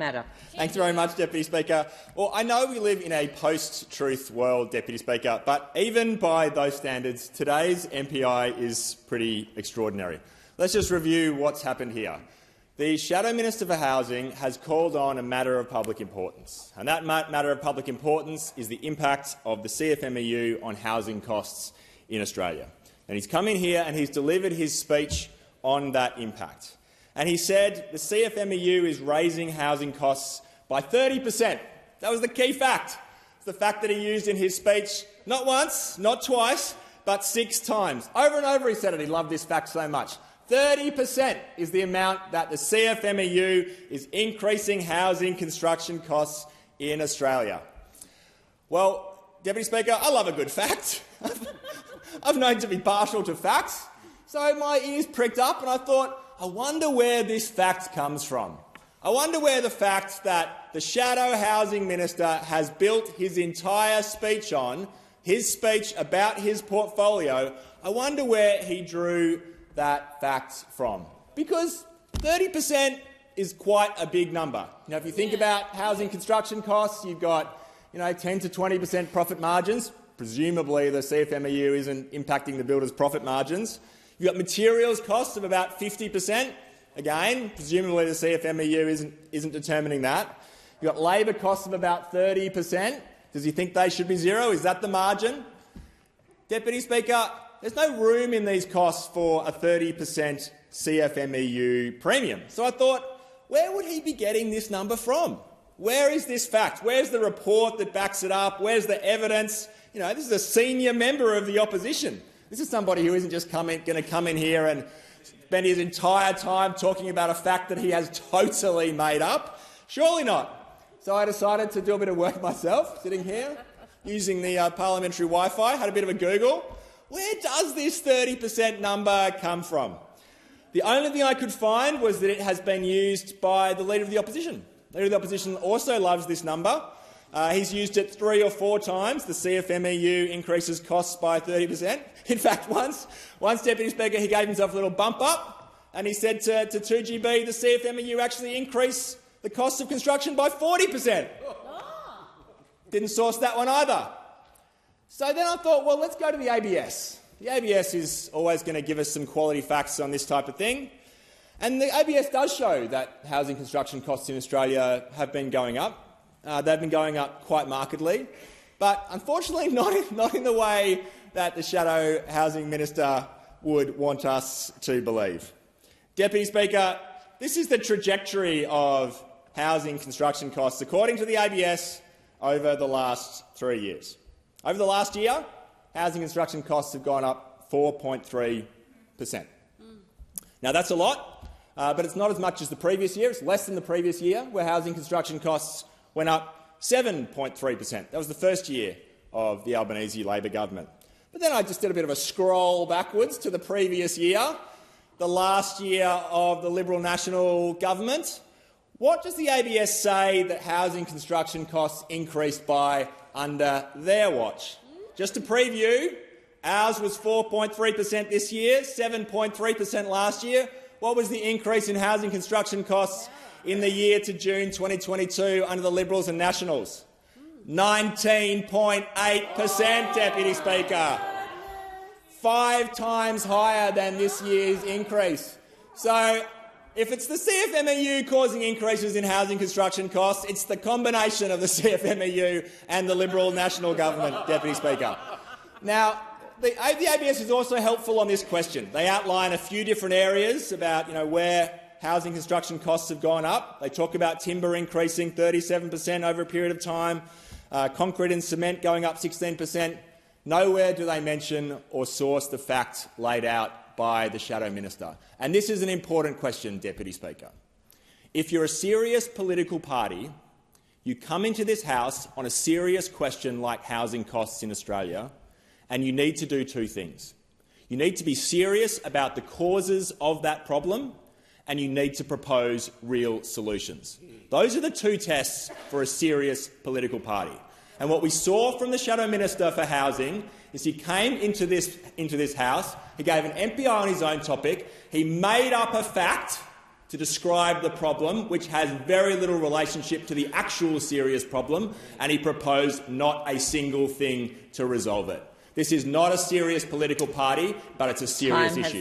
Matter. Thanks very much, Deputy Speaker. Well, I know we live in a post-truth world, Deputy Speaker, but even by those standards, today's MPI is pretty extraordinary. Let's just review what's happened here. The Shadow Minister for Housing has called on a matter of public importance, and that matter of public importance is the impact of the CFMEU on housing costs in Australia. And he's come in here and he's delivered his speech on that impact. And he said the CFMEU is raising housing costs by 30%. That was the key fact. It's the fact that he used in his speech not once, not twice, but 6 times. Over and over he said it. He loved this fact so much. 30% is the amount that the CFMEU is increasing housing construction costs in Australia. Well, Deputy Speaker, I love a good fact. I've known to be partial to facts, so my ears pricked up and I thought, I wonder where this fact comes from. I wonder where the fact that the Shadow Housing Minister has built his entire speech on, his speech about his portfolio, I wonder where he drew that fact from. Because 30% is quite a big number. Now, if you think about housing construction costs, you've got 10 to 20% profit margins. Presumably the CFMEU isn't impacting the builders' profit margins. You've got materials costs of about 50%. Again, presumably the CFMEU isn't determining that. You've got labour costs of about 30%. Does he think they should be zero? Is that the margin? Deputy Speaker, there's no room in these costs for a 30% CFMEU premium. So I thought, where would he be getting this number from? Where is this fact? Where's the report that backs it up? Where's the evidence? This is a senior member of the opposition. This is somebody who isn't just going to come in here and spend his entire time talking about a fact that he has totally made up. Surely not. So I decided to do a bit of work myself, sitting here, using the parliamentary Wi-Fi, had a bit of a Google. Where does this 30% number come from? The only thing I could find was that it has been used by the Leader of the Opposition. The Leader of the Opposition also loves this number. He's used it 3 or 4 times. The CFMEU increases costs by 30%. In fact, once Deputy Speaker, he gave himself a little bump up and he said to 2GB the CFMEU actually increased the cost of construction by 40%. Didn't source that one either. So then I thought, well, let's go to the ABS. The ABS is always going to give us some quality facts on this type of thing. And the ABS does show that housing construction costs in Australia have been going up. They've been going up quite markedly, but unfortunately not in the way that the Shadow Housing Minister would want us to believe. Deputy Speaker, this is the trajectory of housing construction costs, according to the ABS, over the last 3 years. Over the last year, housing construction costs have gone up 4.3%. Now, that's a lot, but it's not as much as the previous year. It's less than the previous year, where housing construction costs went up 7.3%. That was the first year of the Albanese Labor government. But then I just did a bit of a scroll backwards to the previous year, the last year of the Liberal National government. What does the ABS say that housing construction costs increased by under their watch? Just to preview, ours was 4.3% this year, 7.3% last year. What was the increase in housing construction costs in the year to June 2022 under the Liberals and Nationals? 19.8%, Deputy Speaker. 5 times higher than this year's increase. So if it's the CFMEU causing increases in housing construction costs, it's the combination of the CFMEU and the Liberal National government, Deputy Speaker. Now, the ABS is also helpful on this question. They outline a few different areas about where housing construction costs have gone up. They talk about timber increasing 37% over a period of time, concrete and cement going up 16%. Nowhere do they mention or source the fact laid out by the Shadow Minister. And this is an important question, Deputy Speaker. If you're a serious political party, you come into this House on a serious question like housing costs in Australia, and you need to do 2 things. You need to be serious about the causes of that problem, and you need to propose real solutions. Those are the 2 tests for a serious political party. And what we saw from the Shadow Minister for Housing is he came into this House, he gave an MPI on his own topic, he made up a fact to describe the problem, which has very little relationship to the actual serious problem, and he proposed not a single thing to resolve it. This is not a serious political party, but it's a serious issue.